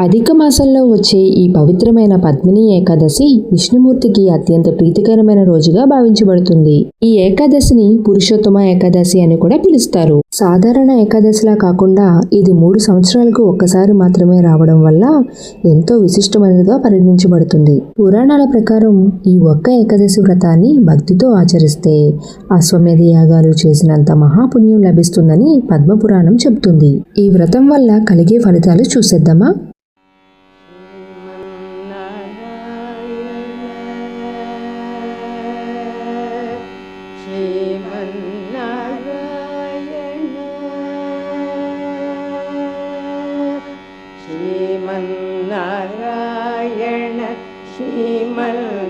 అధిక మాసంలో వచ్చే ఈ పవిత్రమైన పద్మిని ఏకాదశి విష్ణుమూర్తికి అత్యంత ప్రీతికరమైన రోజుగా భావించబడుతుంది. ఈ ఏకాదశిని పురుషోత్తమ ఏకాదశి అని కూడా పిలుస్తారు. సాధారణ ఏకాదశిలా కాకుండా ఇది 3 సంవత్సరాలకు ఒక్కసారి మాత్రమే రావడం వల్ల ఎంతో విశిష్టమైనదిగా పరిగణించబడుతుంది. పురాణాల ప్రకారం ఈ ఒక్క ఏకాదశి వ్రతాన్ని భక్తితో ఆచరిస్తే అశ్వమేధ యాగాలు చేసినంత మహాపుణ్యం లభిస్తుందని పద్మపురాణం చెబుతుంది. ఈ వ్రతం వల్ల కలిగే ఫలితాలు చూసేద్దామా? श्रीमन्नारायण श्रीमन्